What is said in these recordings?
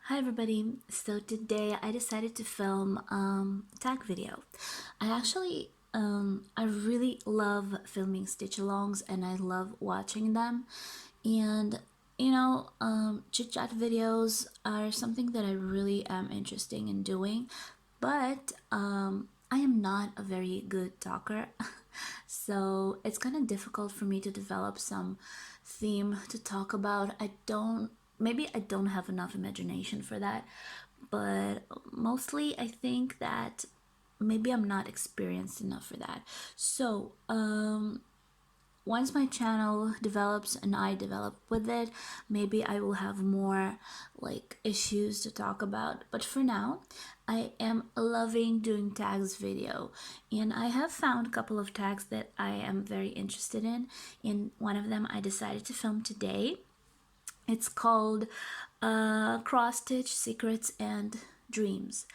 Hi everybody. So today I decided to film tag video. I really love filming stitch alongs and I love watching them. And chit chat videos are something that I really am interested in doing, but I am not a very good talker. So it's kind of difficult for me to develop some theme to talk about. Maybe I don't have enough imagination for that, but mostly I think that maybe I'm not experienced enough for that. So once my channel develops and I develop with it, maybe I will have more like issues to talk about. But for now, I am loving doing tags video, and I have found a couple of tags that I am very interested in. In one of them I decided to film today. It's called Cross Stitch Secrets and Dreams.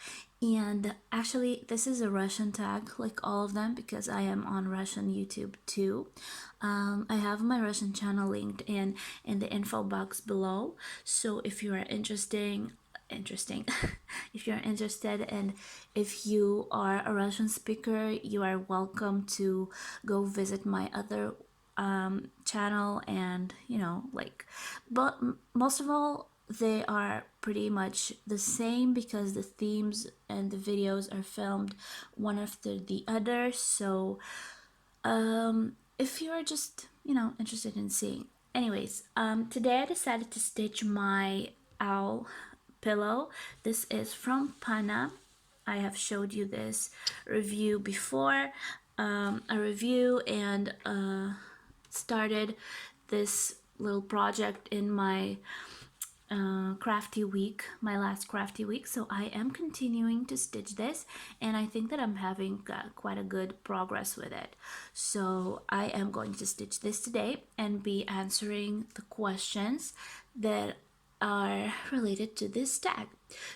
And actually, this is a Russian tag, like all of them, because I am on Russian YouTube too. I have my Russian channel linked in the info box below. So if you are interesting if you're interested and if you are a Russian speaker, you are welcome to go visit my other channel. And but most of all, they are pretty much the same because the themes and the videos are filmed one after the other. So if you're just interested in seeing, anyways, today I decided to stitch my owl pillow. This is from Pana. I have showed you this review before, a review, and started this little project in my crafty week, my last crafty week. So I am continuing to stitch this, and I think that I'm having quite a good progress with it. So I am going to stitch this today and be answering the questions that are related to this tag.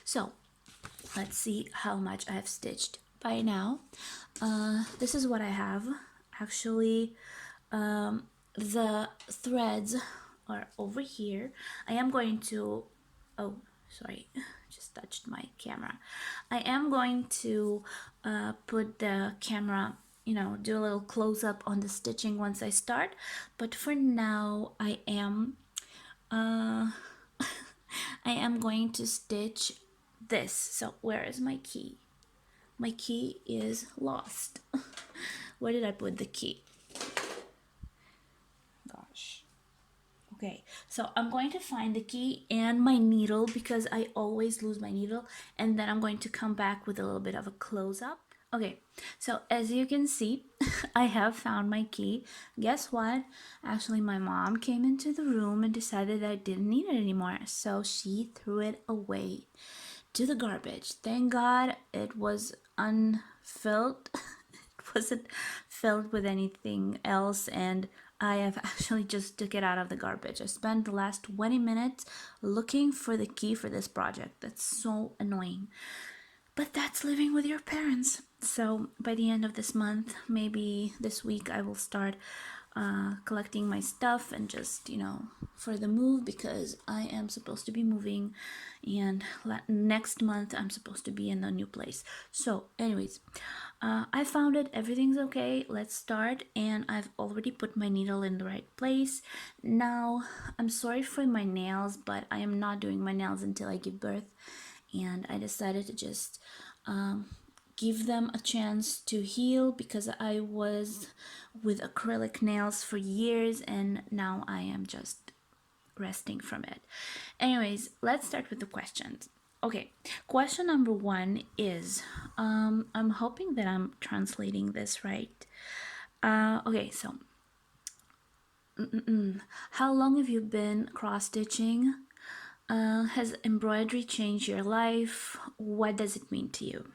So let's see how much I have stitched by now. This is what I have. Actually, the threads are over here. I am going to, oh, sorry, just touched my camera. I am going to put the camera, do a little close up on the stitching once I start. But for now, uh, I am going to stitch this. So where is my key? My key is lost. Where did I put the key? Gosh. Okay, so I'm going to find the key and my needle because I always lose my needle, and then I'm going to come back with a little bit of a close-up. Okay, so as you can see, I have found my key. Guess what? Actually, my mom came into the room and decided I didn't need it anymore, so she threw it away to the garbage. Thank God it was unfilled. It wasn't filled with anything else, and I have actually just took it out of the garbage. I spent the last 20 minutes looking for the key for this project. That's so annoying. But that's living with your parents. So by the end of this month, maybe this week, I will start collecting my stuff and just, for the move, because I am supposed to be moving, and next month I'm supposed to be in a new place. So anyways, I found it, everything's okay, let's start. And I've already put my needle in the right place. Now, I'm sorry for my nails, but I am not doing my nails until I give birth, and I decided to just give them a chance to heal because I was with acrylic nails for years and now I am just resting from it. Anyways, let's start with the questions. Okay, question number one is, I'm hoping that I'm translating this right. Okay, so how long have you been cross-stitching? Has embroidery changed your life? What does it mean to you?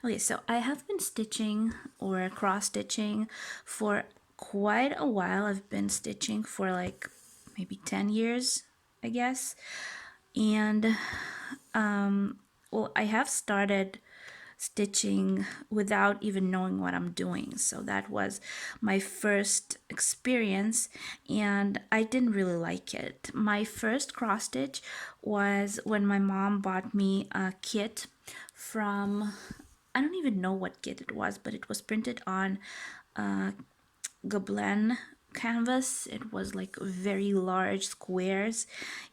Okay, so I have been stitching or cross-stitching for quite a while. I've been stitching for like maybe 10 years, I guess. And well, I have started stitching without even knowing what I'm doing. So that was my first experience, and I didn't really like it. My first cross stitch was when my mom bought me a kit from, I don't even know what kit it was, but it was printed on Gobelin canvas. It was like very large squares,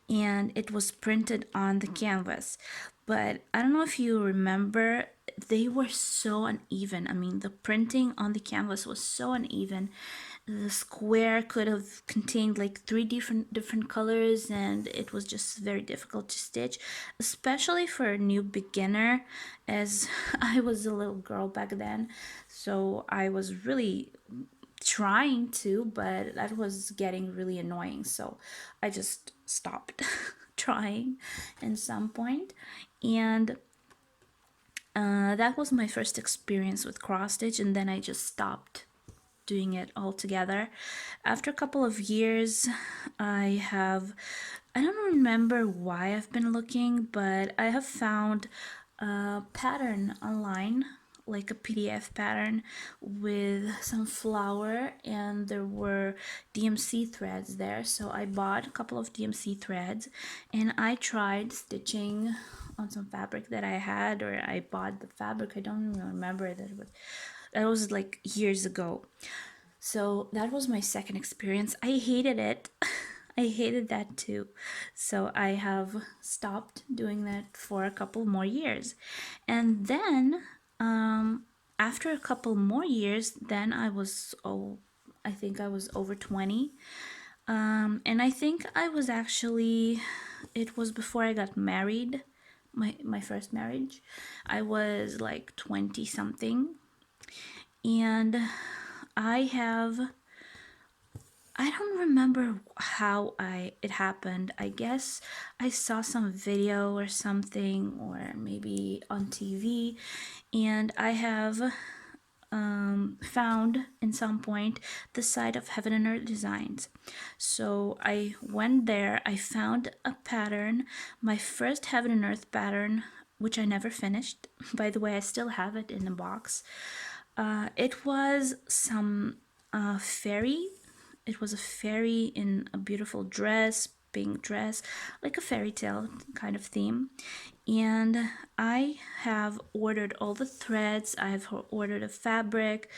and it was printed on the canvas. But I don't know if you remember, they were so uneven. I mean, the printing on the canvas was so uneven. The square could have contained like three different colors, and it was just very difficult to stitch, especially for a new beginner, as I was a little girl back then. So I was really trying to, but that was getting really annoying, so I just stopped trying at some point. And that was my first experience with cross stitch, and then I just stopped doing it altogether. After a couple of years, I don't remember why I've been looking, but I have found a pattern online, like a PDF pattern with some flower, and there were DMC threads there. So I bought a couple of DMC threads, and I tried stitching on some fabric that I had, or I bought the fabric. I don't even remember that was like years ago. So that was my second experience. I hated it. I hated that too. So I have stopped doing that for a couple more years. And then after a couple more years, then I think I was over 20. And I think I was actually, it was before I got married, my first marriage. I was like 20 something. And I have, I don't remember how it happened. I guess I saw some video or something, or maybe on TV, and I have found in some point the site of Heaven and Earth Designs. So I went there, I found a pattern, my first Heaven and Earth pattern, which I never finished. By the way, I still have it in the box. It was some fairy. It was a fairy in a beautiful dress, pink dress, like a fairy tale kind of theme. And I have ordered all the threads. I've ordered a fabric.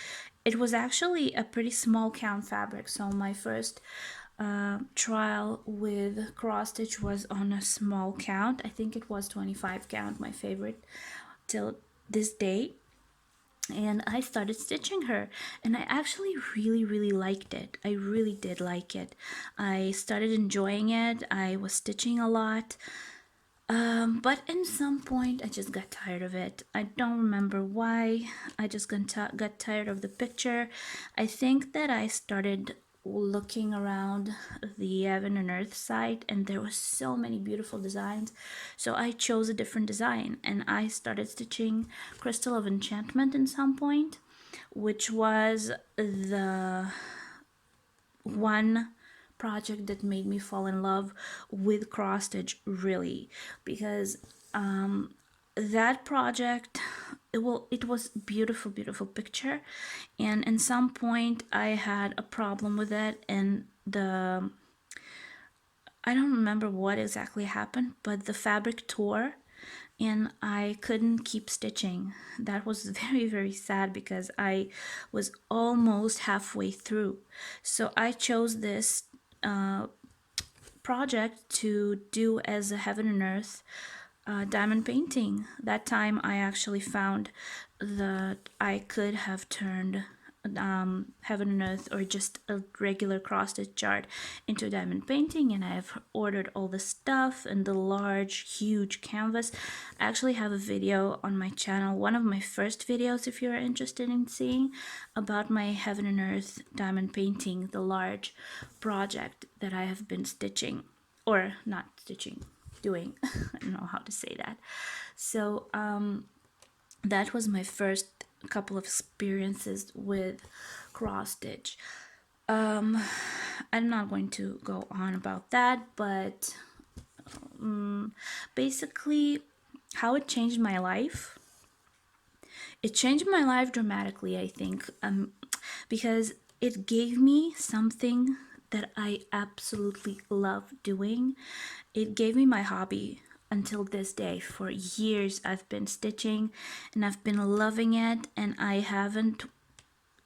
It was actually a pretty small count fabric, so my first trial with cross stitch was on a small count. I think it was 25 count, my favorite till this day. And I started stitching her, and I actually really liked it. I really did like it. I started enjoying it. I was stitching a lot, but in some point I just got tired of it. I don't remember why. I just got tired of the picture. I think that I started looking around the Heaven and Earth site, and there were so many beautiful designs, so I chose a different design, and I started stitching Crystal of Enchantment in some point, which was the one project that made me fall in love with cross stitch, really, because that project, it was beautiful picture, and in some point I had a problem with it, and I don't remember what exactly happened, but the fabric tore and I couldn't keep stitching. That was very sad, because I was almost halfway through. So I chose this project to do as a Heaven and Earth diamond painting. That time I actually found that I could have turned Heaven and Earth, or just a regular cross stitch chart, into a diamond painting, and I've ordered all the stuff and the large huge canvas. I actually have a video on my channel, one of my first videos if you're interested in seeing, about my Heaven and Earth diamond painting, the large project that I have been stitching, or not stitching, doing. I don't know how to say that. So that was my first couple of experiences with cross stitch. I'm not going to go on about that, but basically how it changed my life it changed my life dramatically, I think, because it gave me something that I absolutely love doing. It gave me my hobby until this day. For years, I've been stitching and I've been loving it, and I haven't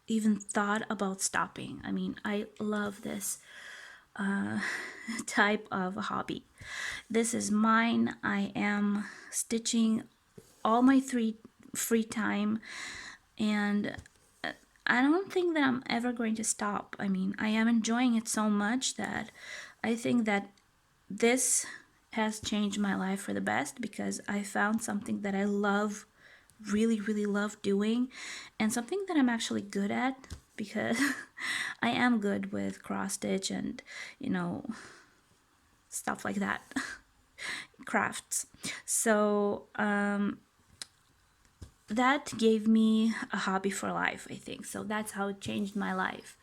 even thought about stopping. I mean, I love this type of hobby. This is mine. I am stitching all my free time, and I don't think that I'm ever going to stop. I mean, I am enjoying it so much that I think that this has changed my life for the best, because I found something that I love, really, really love doing, and something that I'm actually good at, because I am good with cross stitch and, you know, stuff like that, crafts. So that gave me a hobby for life, I think. So that's how it changed my life.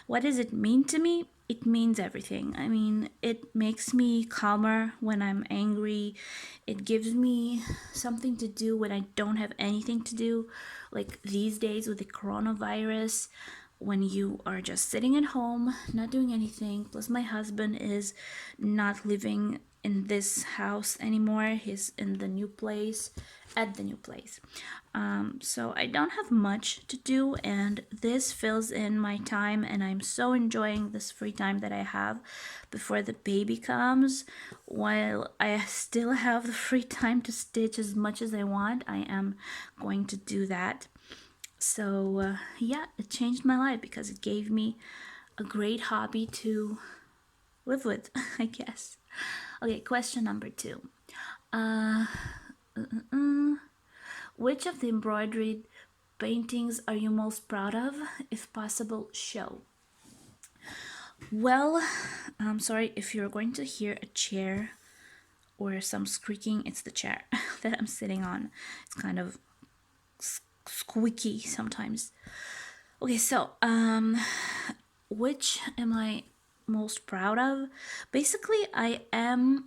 What does it mean to me? It means everything. I mean, it makes me calmer when I'm angry. It gives me something to do when I don't have anything to do. Like these days with the coronavirus, when you are just sitting at home, not doing anything. Plus, my husband is not living in this house anymore. He's in the new place, at the new place. So I don't have much to do, and this fills in my time, and I'm so enjoying this free time that I have before the baby comes. While I still have the free time to stitch as much as I want, I am going to do that. So yeah, it changed my life because it gave me a great hobby to live with, I guess. Okay, question number 2. Which of the embroidered paintings are you most proud of? If possible, show. Well, I'm sorry if you're going to hear a chair or some squeaking. It's the chair that I'm sitting on. It's kind of squeaky sometimes. Okay, so which am I most proud of? Basically, I'm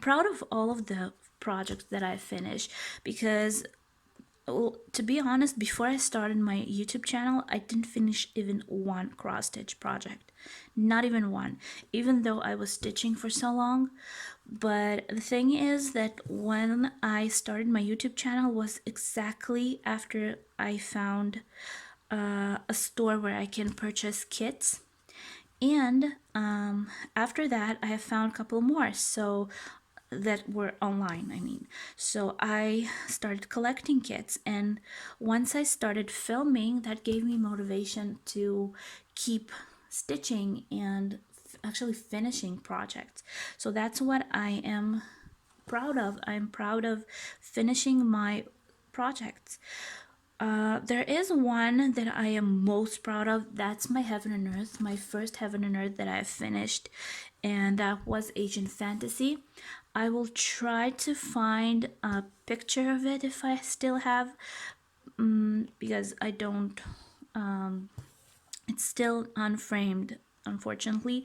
proud of all of the projects that I finished, because, well, to be honest, before I started my YouTube channel, I didn't finish even one cross stitch project. Not even one, even though I was stitching for so long. But the thing is that when I started my YouTube channel was exactly after I found a store where I can purchase kits. And after that, I have found a couple more. So that were online, I mean. So I started collecting kits, and once I started filming, that gave me motivation to keep stitching and actually finishing projects. So that's what I am proud of. I'm proud of finishing my projects. There is one that I am most proud of. That's my Heaven and Earth, my first Heaven and Earth that I finished, and that was Asian Fantasy. I will try to find a picture of it if I still have, because I don't. It's still unframed, unfortunately.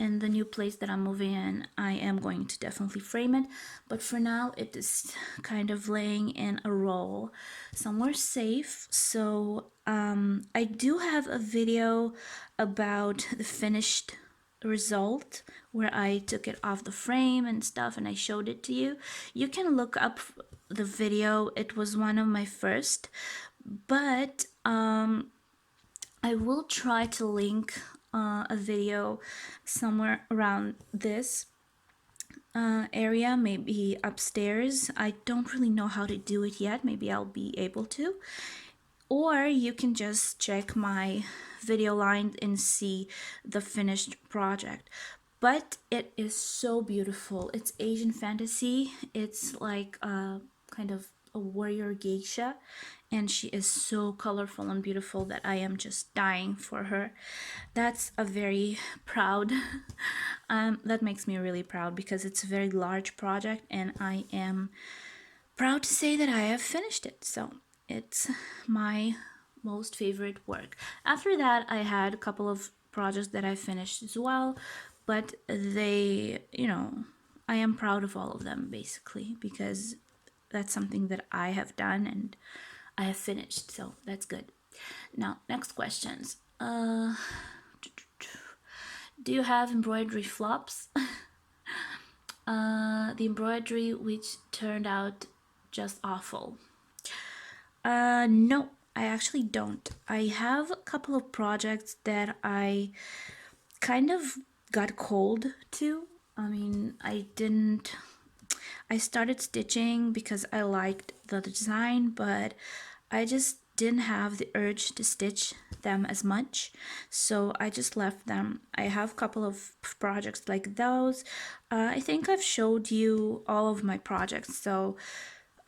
In the new place that I'm moving in, I am going to definitely frame it, but for now it is kind of laying in a roll somewhere safe. So I do have a video about the finished result where I took it off the frame and stuff, and I showed it to you. You can look up the video. It was one of my first, but I will try to link a video somewhere around this area, maybe upstairs. I don't really know how to do it yet. Maybe I'll be able to. Or you can just check my video line and see the finished project. But it is so beautiful. It's Asian Fantasy. It's like a kind of a warrior geisha, and she is so colorful and beautiful that I am just dying for her. That's a very proud, that makes me really proud, because it's a very large project and I am proud to say that I have finished it. So it's my most favorite work. After that, I had a couple of projects that I finished as well, but they, I am proud of all of them basically, because that's something that I have done and I have finished, so that's good. Now, next questions. Do you have embroidery flops? The embroidery which turned out just awful. No, I actually don't. I have a couple of projects that I kind of got cold to. I mean, I started stitching because I liked the design, but I just didn't have the urge to stitch them as much, so I just left them. I have a couple of projects like those. I think I've showed you all of my projects, so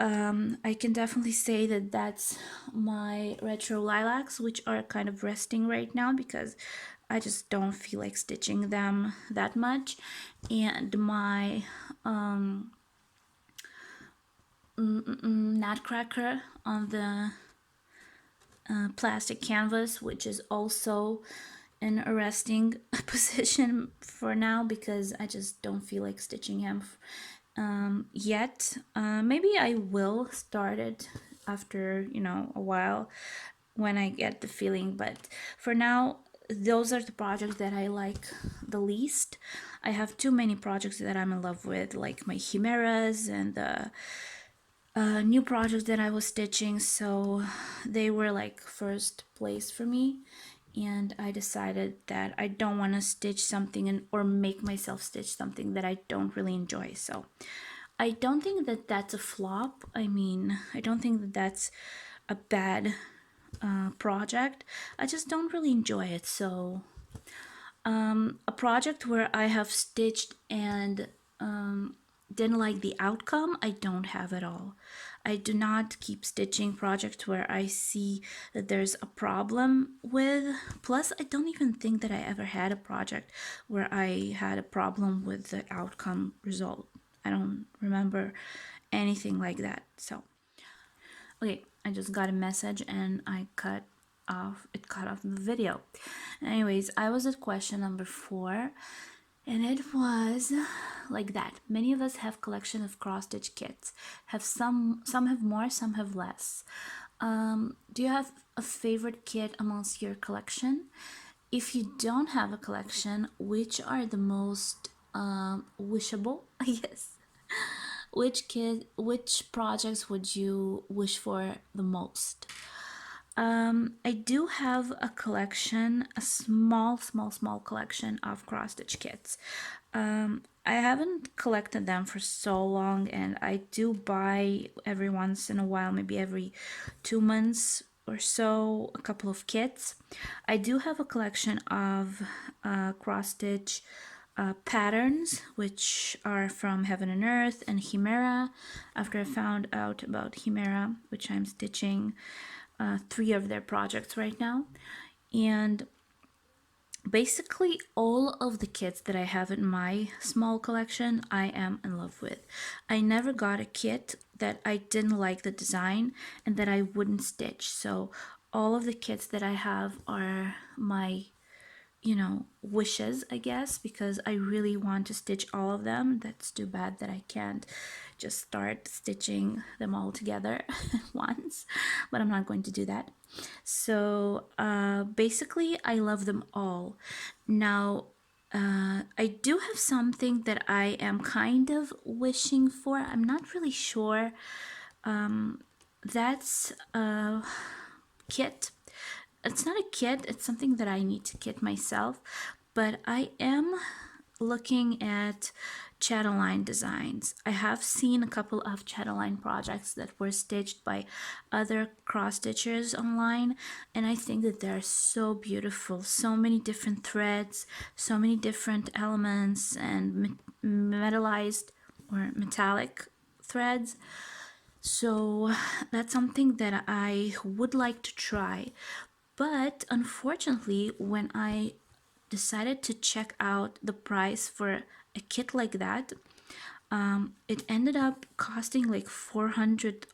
I can definitely say that that's my retro lilacs, which are kind of resting right now because I just don't feel like stitching them that much. And my nutcracker on the plastic canvas, which is also in a resting position for now because I just don't feel like stitching him yet. Maybe I will start it after, a while when I get the feeling, but for now, those are the projects that I like the least. I have too many projects that I'm in love with, like my chimeras and the new projects that I was stitching, so they were like first place for me. And I decided that I don't want to stitch something or make myself stitch something that I don't really enjoy. So I don't think that that's a flop. I mean, I don't think that that's a bad project. I just don't really enjoy it. So a project where I have stitched and didn't like the outcome, I don't have at all. I do not keep stitching projects where I see that there's a problem with. Plus, I don't even think that I ever had a project where I had a problem with the outcome result. I don't remember anything like that. So, okay, I just got a message and it cut off the video. Anyways, I was at question number 4. And it was like that. Many of us have collection of cross-stitch kits. Have some have more, some have less. Do you have a favorite kit amongst your collection? If you don't have a collection, which are the most wishable? I guess. Which projects would you wish for the most? I do have a collection, a small collection of cross-stitch kits. I haven't collected them for so long, and I do buy every once in a while, maybe every 2 months or so, a couple of kits. I do have a collection of cross-stitch patterns, which are from Heaven and Earth and Chimera. After I found out about Chimera, which I'm stitching 3 of their projects right now, and basically all of the kits that I have in my small collection I am in love with. I never got a kit that I didn't like the design and that I wouldn't stitch, so all of the kits that I have are my wishes, I guess, because I really want to stitch all of them. That's too bad that I can't just start stitching them all together at once, but I'm not going to do that. So basically, I love them all. Now, I do have something that I am kind of wishing for. I'm not really sure. That's a kit. It's not a kit, it's something that I need to kit myself, but I am looking at chatelaine designs. I have seen a couple of chatelaine projects that were stitched by other cross stitchers online, and I think that they're so beautiful. So many different threads, so many different elements, and metallized or metallic threads. So that's something that I would like to try. But unfortunately, when I decided to check out the price for a kit like that, it ended up costing like $400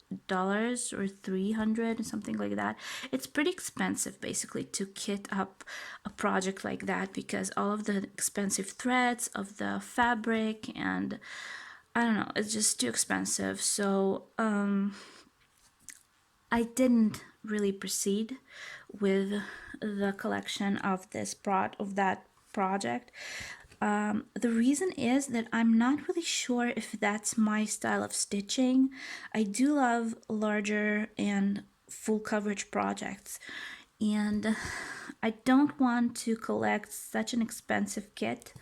or $300, something like that. It's pretty expensive basically to kit up a project like that because all of the expensive threads of the fabric and I don't know, it's just too expensive. So I didn't really proceed with the collection of that project. The reason is that I'm not really sure if that's my style of stitching. I do love larger and full coverage projects, and I don't want to collect such an expensive kit.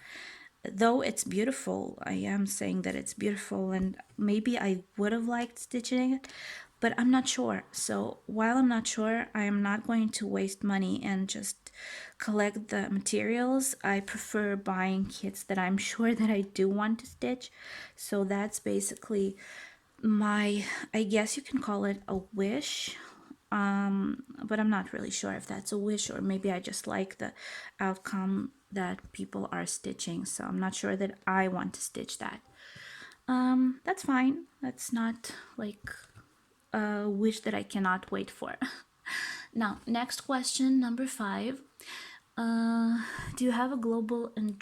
Though it's beautiful, I am saying that it's beautiful, and maybe I would have liked stitching it, but I'm not sure. So while I'm not sure, I am not going to waste money and just collect the materials. I prefer buying kits that I'm sure that I do want to stitch. So that's basically my, I guess you can call it a wish. But I'm not really sure if that's a wish, or maybe I just like the outcome that people are stitching. So I'm not sure that I want to stitch that. That's fine. That's not like a wish that I cannot wait for. Now, next question, number 5. Do you have a global and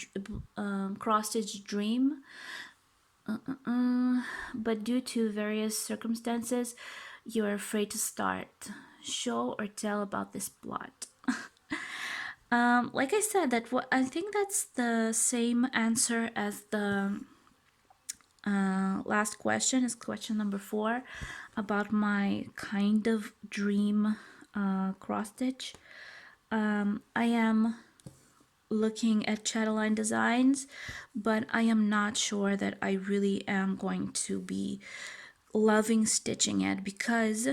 cross-stitch dream? But due to various circumstances, you are afraid to start. Show or tell about this plot. Like I said, I think that's the same answer as the last question. Is question number 4 about my kind of dream cross stitch. I am looking at chatline designs, but I am not sure that I really am going to be loving stitching it because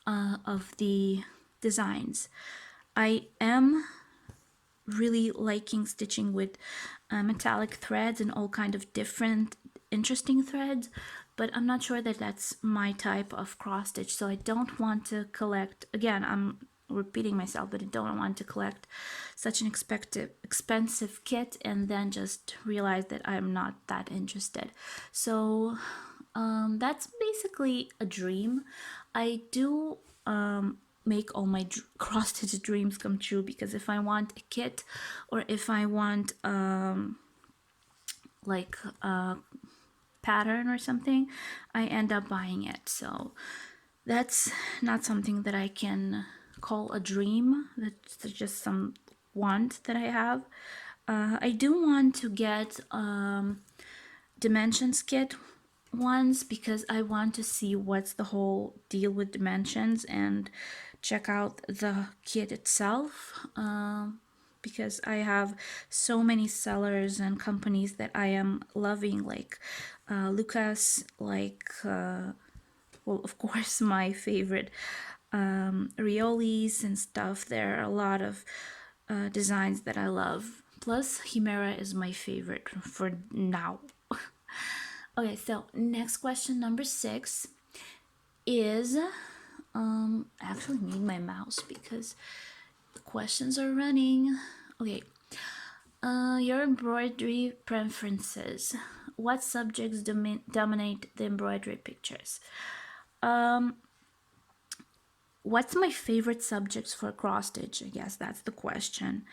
of the designs. I am really liking stitching with metallic threads and all kind of different interesting threads, but I'm not sure that that's my type of cross stitch. So I don't want to collect, again, I'm repeating myself, but I don't want to collect such an expensive kit and then just realize that I'm not that interested. So that's basically a dream. I do make all my cross-stitch dreams come true, because if I want a kit or if I want like a pattern or something, I end up buying it. So that's not something that I can call a dream. That's just some want that I have. I do want to get dimensions kit ones, because I want to see what's the whole deal with dimensions and check out the kit itself, because I have so many sellers and companies that I am loving, like Lucas, like well, of course, my favorite Riolis and stuff. There are a lot of designs that I love. Plus, Chimera is my favorite for now. Okay, so next question, number 6, is I actually need my mouse because the questions are running. Okay, your embroidery preferences. What subjects dominate the embroidery pictures? What's my favorite subjects for cross stitch? I guess that's the question.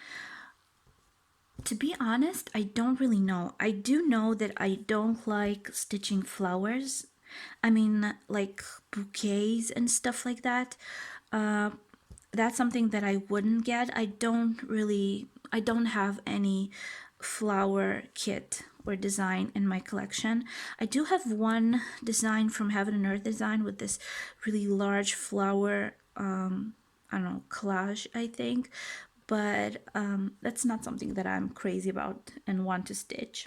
To be honest, I don't really know. I do know that I don't like stitching flowers. I mean, like bouquets and stuff like that. That's something that I wouldn't get. I don't have any flower kit or design in my collection. I do have one design from Heaven and Earth Design with this really large flower, I don't know, collage, I think. But that's not something that I'm crazy about and want to stitch.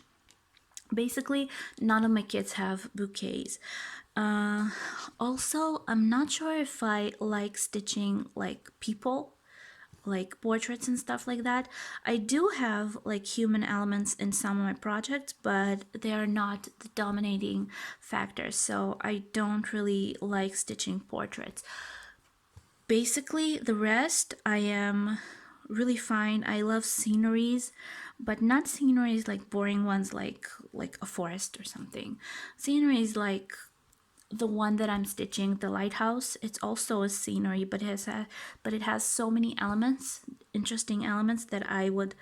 Basically, none of my kits have bouquets. Also, I'm not sure if I like stitching like people, like portraits and stuff like that. I do have like human elements in some of my projects, but they are not the dominating factor, so I don't really like stitching portraits. Basically, the rest I am really fine. I love sceneries, but not sceneries like boring ones like a forest or something. Sceneries like the one that I'm stitching, the lighthouse. It's also a scenery, but it has so many elements, interesting elements, that I would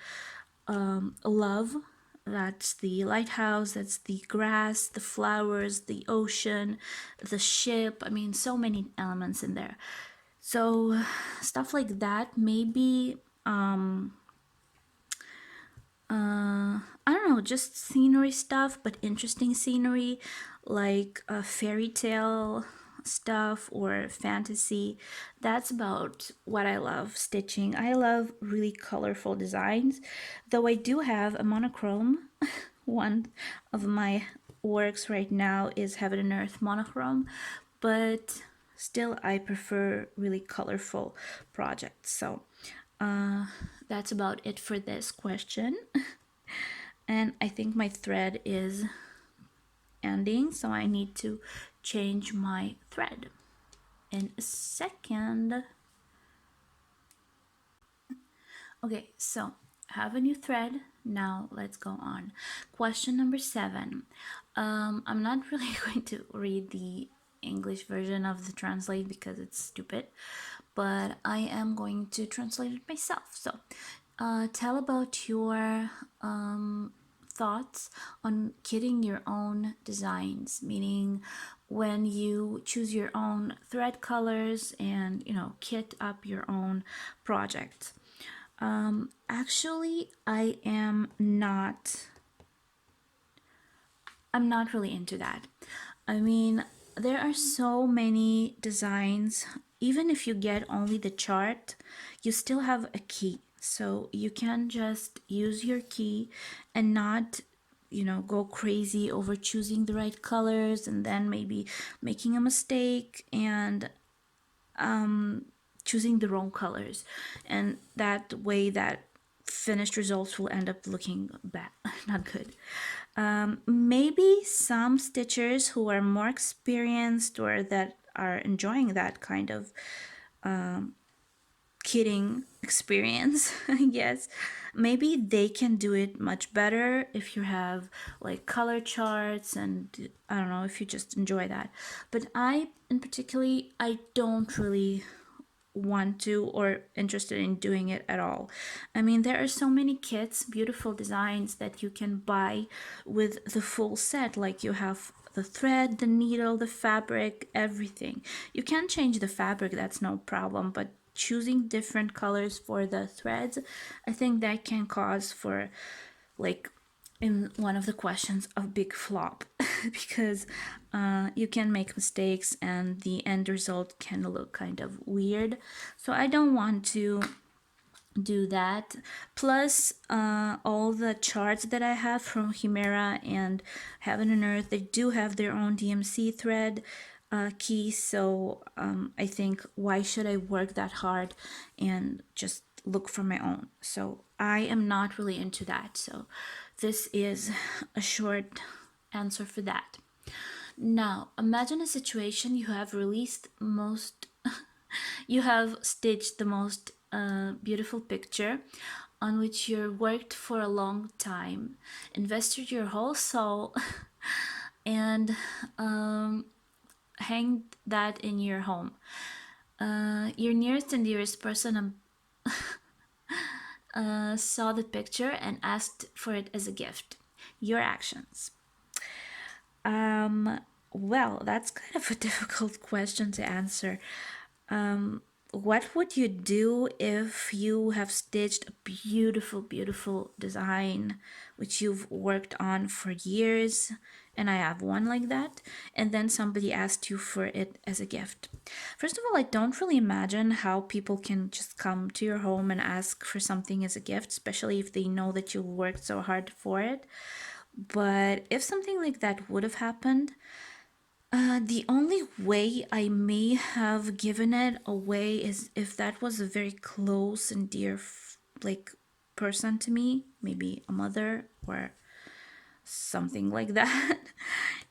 love That's the lighthouse, that's the grass, the flowers, the ocean, the ship. I mean, so many elements in there. So, stuff like that, maybe, I don't know, just scenery stuff, but interesting scenery, like fairy tale stuff or fantasy. That's about what I love stitching. I love really colorful designs, though I do have a monochrome. One of my works right now is Heaven and Earth monochrome, but still I prefer really colorful projects. So uh, that's about it for this question. And I think my thread is ending, so I need to change my thread in a second. Okay, so I have a new thread. Now let's go on. Question number 7. I'm not really going to read the English version of the translate because it's stupid, but I am going to translate it myself. So, tell about your thoughts on kitting your own designs, meaning when you choose your own thread colors and kit up your own projects. Actually, I'm not really into that. I mean, there are so many designs. Even if you get only the chart, you still have a key. So you can just use your key and not, go crazy over choosing the right colors and then maybe making a mistake and choosing the wrong colors. And that way, that finished results will end up looking bad, not good. Maybe some stitchers who are more experienced or that are enjoying that kind of kitting experience, I guess, maybe they can do it much better if you have like color charts and I don't know if you just enjoy that. But I, in particularly, I don't really want to or interested in doing it at all. I mean, there are so many kits, beautiful designs that you can buy with the full set. Like you have the thread, the needle, the fabric, everything. You can change the fabric, that's no problem, but choosing different colors for the threads, I think that can cause for, like in one of the questions, a big flop because you can make mistakes and the end result can look kind of weird. So I don't want to do that. Plus, all the charts that I have from Chimera and Heaven and Earth, they do have their own DMC thread key. So I think, why should I work that hard and just look for my own? So I am not really into that. So this is a short answer for that. Now, imagine a situation you have released most, you have stitched the most beautiful picture on which you worked for a long time, invested your whole soul, and hanged that in your home. Your nearest and dearest person saw the picture and asked for it as a gift. Your actions. Well, that's kind of a difficult question to answer. What would you do if you have stitched a beautiful, beautiful design which you've worked on for years? And I have one like that, and then somebody asked you for it as a gift. First of all, I don't really imagine how people can just come to your home and ask for something as a gift, especially if they know that you worked so hard for it. But if something like that would have happened, the only way I may have given it away is if that was a very close and dear, like, person to me, maybe a mother or something like that,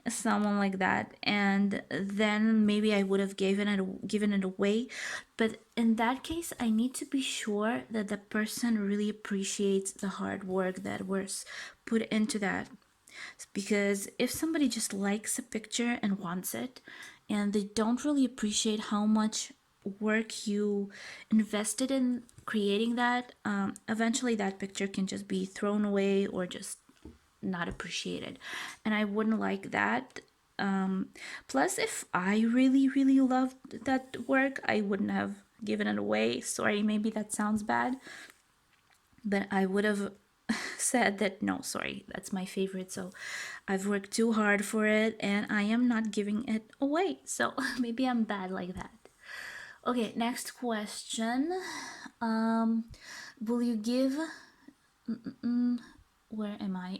someone like that, and then maybe I would have given it away. But in that case, I need to be sure that the person really appreciates the hard work that was put into that. Because if somebody just likes a picture and wants it, and they don't really appreciate how much work you invested in creating that, eventually that picture can just be thrown away or just not appreciated, and I wouldn't like that. Plus, if I really, really loved that work, I wouldn't have given it away. Sorry, maybe that sounds bad, but I would have said that no, sorry, that's my favorite. So I've worked too hard for it and I am not giving it away. So maybe I'm bad like that. Okay, next question. Will you give. Where am I?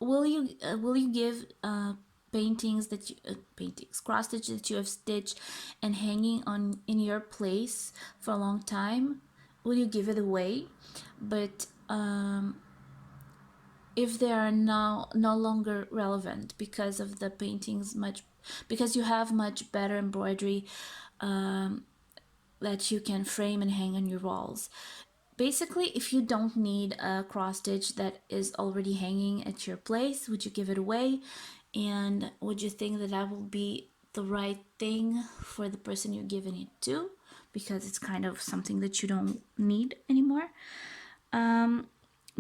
Will you give paintings that you paintings cross stitch that you have stitched and hanging on in your place for a long time? Will you give it away? But if they are now no longer relevant because of the paintings much, because you have much better embroidery that you can frame and hang on your walls. Basically, if you don't need a cross stitch that is already hanging at your place, would you give it away? And would you think that that will be the right thing for the person you're giving it to? Because it's kind of something that you don't need anymore.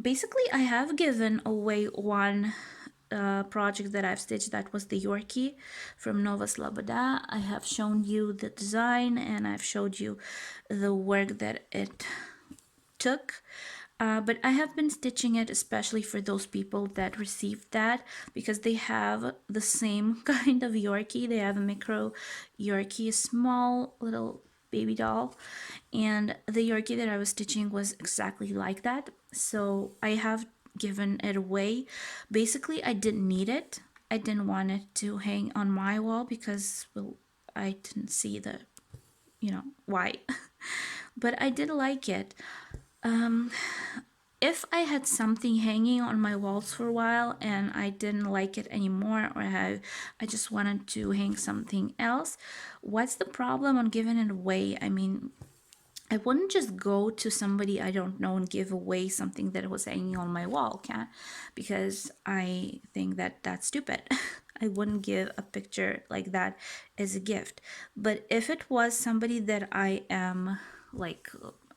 Basically, I have given away one project that I've stitched, that was the Yorkie from Nova Sloboda. I have shown you the design and I've showed you the work that it took. But I have been stitching it especially for those people that received that, because they have the same kind of Yorkie. They have a micro Yorkie, a small little baby doll, and the Yorkie that I was stitching was exactly like that. So I have given it away. Basically, I didn't need it. I didn't want it to hang on my wall because, well, I didn't see the, why. But I did like it. If I had something hanging on my walls for a while and I didn't like it anymore, or I just wanted to hang something else, what's the problem on giving it away? I mean, I wouldn't just go to somebody I don't know and give away something that was hanging on my wall, because I think that that's stupid. I wouldn't give a picture like that as a gift. But if it was somebody that I am, like,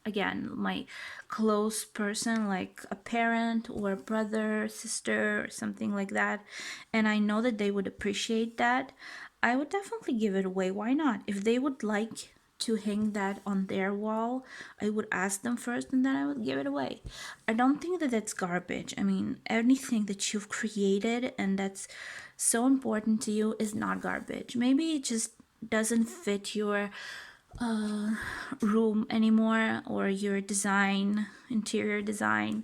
again, my close person, like a parent or a brother, sister, or something like that, and I know that they would appreciate that, I would definitely give it away. Why not? If they would like to hang that on their wall, I would ask them first and then I would give it away. I don't think that that's garbage. I mean, anything that you've created and that's so important to you is not garbage. Maybe it just doesn't fit your room anymore, or your design, interior design.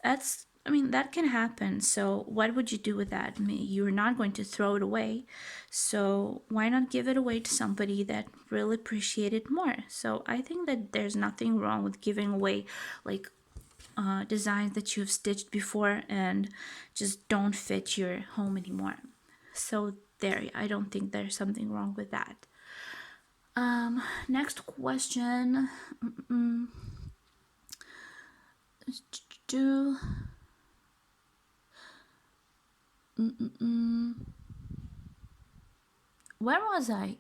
That can happen. So what would you do with that? I mean, you're not going to throw it away. So why not give it away to somebody that really appreciate it more? So I think that there's nothing wrong with giving away, like, designs that you've stitched before and just don't fit your home anymore. So there, I don't think there's something wrong with that. Next question. Where was I?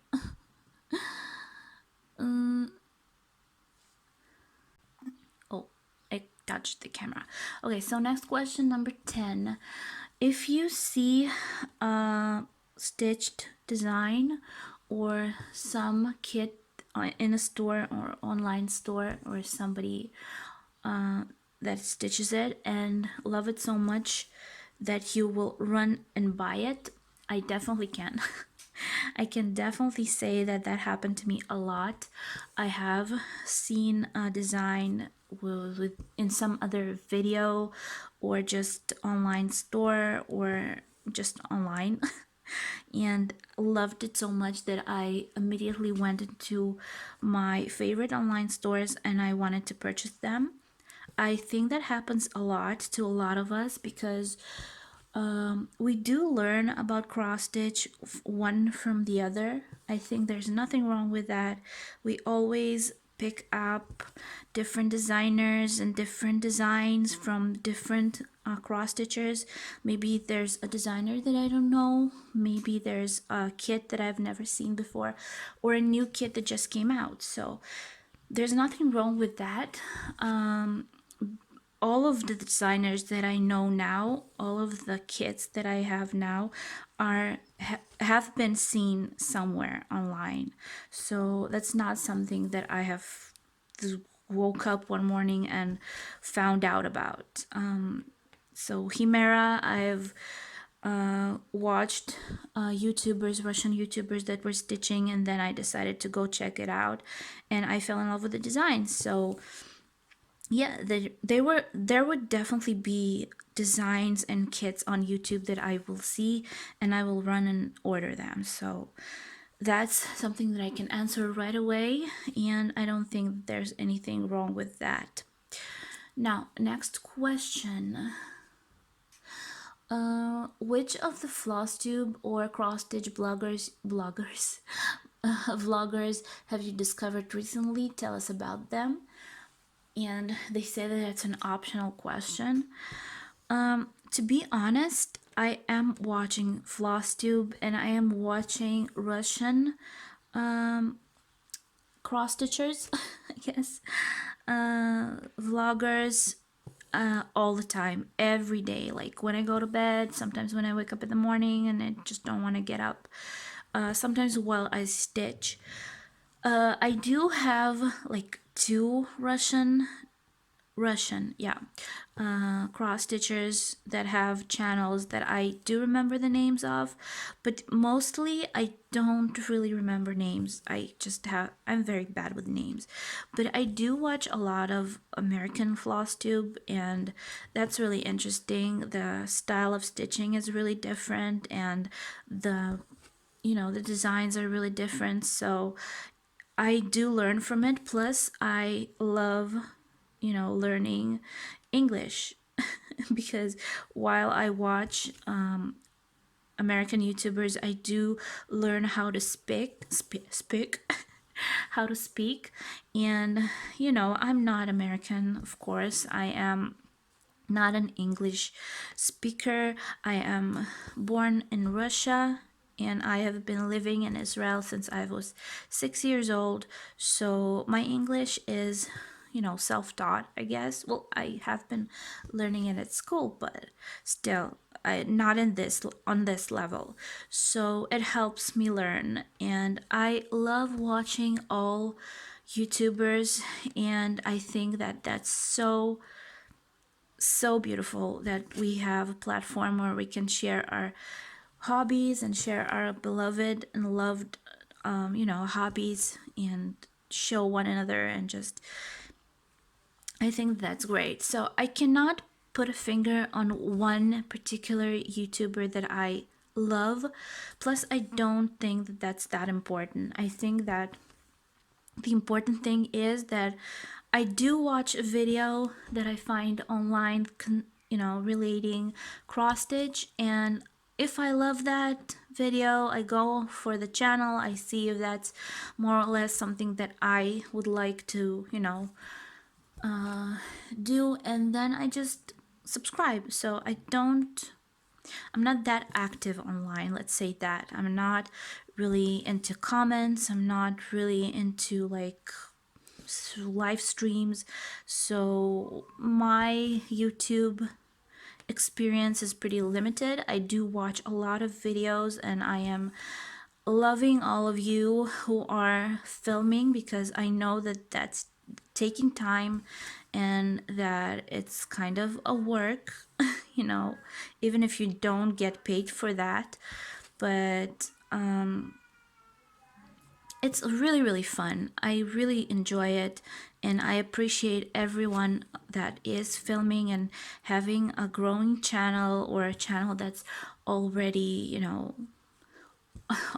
Oh, I touched the camera. Okay, so next question, number 10. If you see a stitched design or some kit in a store or online store, or somebody that stitches it and love it so much that you will run and buy it, I definitely can. I can definitely say that that happened to me a lot. I have seen a design in some other video or just online store or just online and loved it so much that I immediately went into my favorite online stores and I wanted to purchase them. I think that happens a lot to a lot of us because we do learn about cross stitch one from the other. I think there's nothing wrong with that. We always pick up different designers and different designs from different cross stitchers. Maybe there's a designer that I don't know. Maybe there's a kit that I've never seen before, or a new kit that just came out. So there's nothing wrong with that. all of the designers that I know now, all of the kits that I have now have been seen somewhere online. So that's not something that I have just woke up one morning and found out about. So Himera, I've watched Russian YouTubers that were stitching, and then I decided to go check it out, and I fell in love with the design. So yeah, there would definitely be designs and kits on YouTube that I will see, and I will run and order them. So that's something that I can answer right away, and I don't think there's anything wrong with that. Now, next question. Which of the FlossTube or cross stitch vloggers have you discovered recently? Tell us about them. And they say that it's an optional question. To be honest, I am watching FlossTube and I am watching Russian cross stitchers, I guess, vloggers all the time, every day. Like when I go to bed, sometimes when I wake up in the morning and I just don't want to get up, sometimes while I stitch. I do have like two Russian, yeah, cross stitchers that have channels that I do remember the names of, but mostly I don't really remember names. I'm very bad with names, but I do watch a lot of American FlossTube, and that's really interesting. The style of stitching is really different, and the designs are really different. So I do learn from it. Plus, I love, learning English because while I watch American YouTubers, I do learn how to speak, how to speak. And, I'm not American, of course. I am not an English speaker. I am born in Russia and I have been living in Israel since I was 6 years old. So my English is, self-taught, I guess. Well, I have been learning it at school, but still, not on this level. So it helps me learn, and I love watching all YouTubers, and I think that that's so beautiful that we have a platform where we can share our hobbies and share our beloved and loved hobbies and show one another, and just I think that's great. So I cannot put a finger on one particular YouTuber that I love. Plus, I don't think that that's that important. I think that the important thing is that I do watch a video that I find online, relating cross stitch, and if I love that video, I go for the channel. I see if that's more or less something that I would like to, do, and then I just subscribe. So I'm not that active online, let's say that. I'm not really into comments. I'm not really into like live streams. So my YouTube experience is pretty limited. I do watch a lot of videos, and I am loving all of you who are filming, because I know that that's taking time and that it's kind of a work, even if you don't get paid for that. But it's really, really fun. I really enjoy it, and I appreciate everyone that is filming and having a growing channel, or a channel that's already,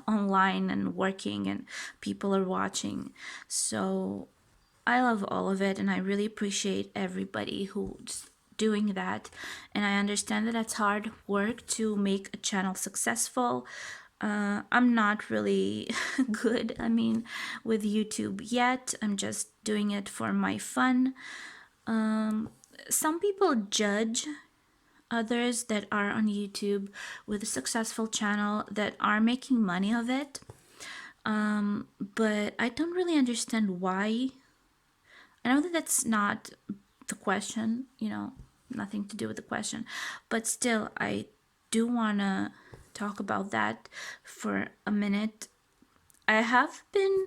online and working and people are watching. So I love all of it, and I really appreciate everybody who's doing that. And I understand that that's hard work to make a channel successful. I'm not really good, with YouTube yet. I'm just doing it for my fun. Some people judge others that are on YouTube with a successful channel that are making money of it. But I don't really understand why. I know that that's not the question, nothing to do with the question. But still, I do want to talk about that for a minute. I have been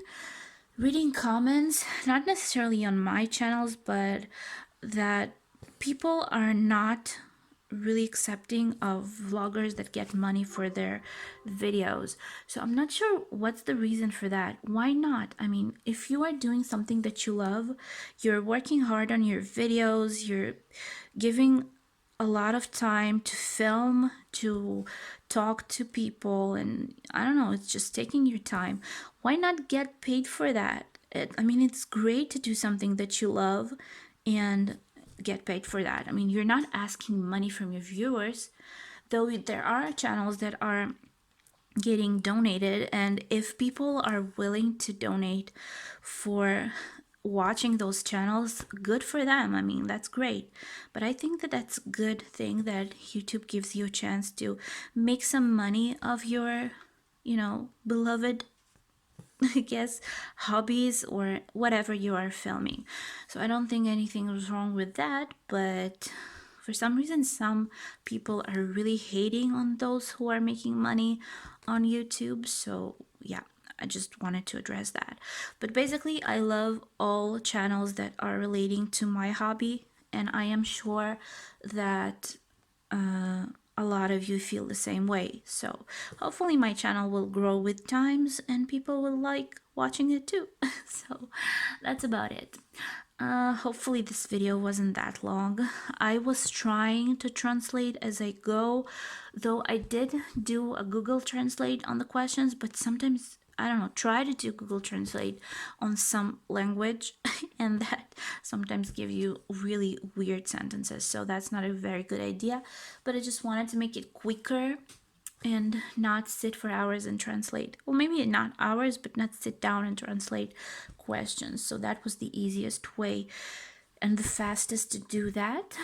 reading comments, not necessarily on my channels, but that people are not really accepting of vloggers that get money for their videos. So I'm not sure what's the reason for that. Why not? I mean, if you are doing something that you love, you're working hard on your videos, you're giving a lot of time to film, to talk to people, and I don't know, it's just taking your time. Why not get paid for that? I mean, it's great to do something that you love and get paid for that. I mean, you're not asking money from your viewers, though there are channels that are getting donated, and if people are willing to donate for watching those channels, good for them. I mean, that's great. But I think that that's a good thing that YouTube gives you a chance to make some money of your, beloved, I guess, hobbies or whatever you are filming. So I don't think anything was wrong with that, but for some reason, some people are really hating on those who are making money on YouTube. So yeah, I just wanted to address that. But basically, I love all channels that are relating to my hobby, and I am sure that a lot of you feel the same way. So hopefully my channel will grow with times and people will like watching it too. So that's about it. Hopefully this video wasn't that long. I was trying to translate as I go, though I did do a Google Translate on the questions, but sometimes, I don't know, try to do Google Translate on some language and that sometimes give you really weird sentences. So that's not a very good idea, but I just wanted to make it quicker and not sit for hours and translate. Well, maybe not hours, but not sit down and translate questions. So that was the easiest way and the fastest to do that.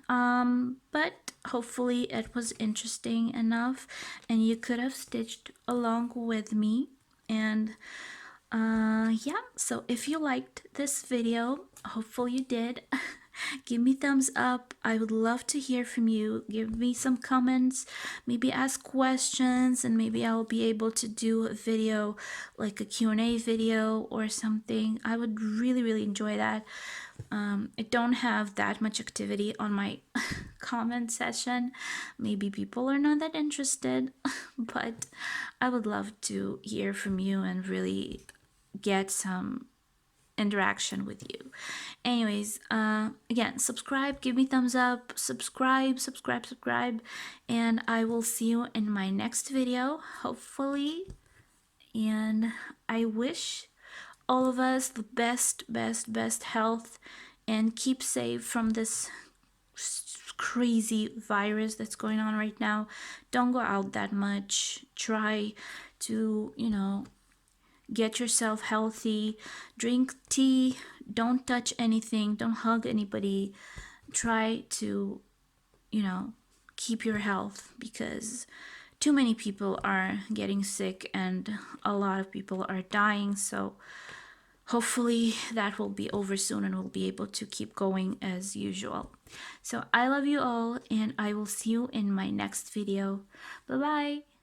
But hopefully it was interesting enough and you could have stitched along with me. And yeah, so if you liked this video, hopefully you did, give me thumbs up. I would love to hear from you. Give me some comments, maybe ask questions, and maybe I'll be able to do a video like a Q&A video or something. I would really enjoy that. I don't have that much activity on my comment session. Maybe people are not that interested, but I would love to hear from you and really get some interaction with you. Anyways, again, subscribe, give me thumbs up, subscribe, and I will see you in my next video, hopefully. And I wish all of us the best health and keep safe from this crazy virus that's going on right now. Don't go out that much. Try to, get yourself healthy. Drink tea. Don't touch anything. Don't hug anybody. Try to, keep your health because too many people are getting sick and a lot of people are dying. So hopefully that will be over soon and we'll be able to keep going as usual. So I love you all and I will see you in my next video. Bye bye.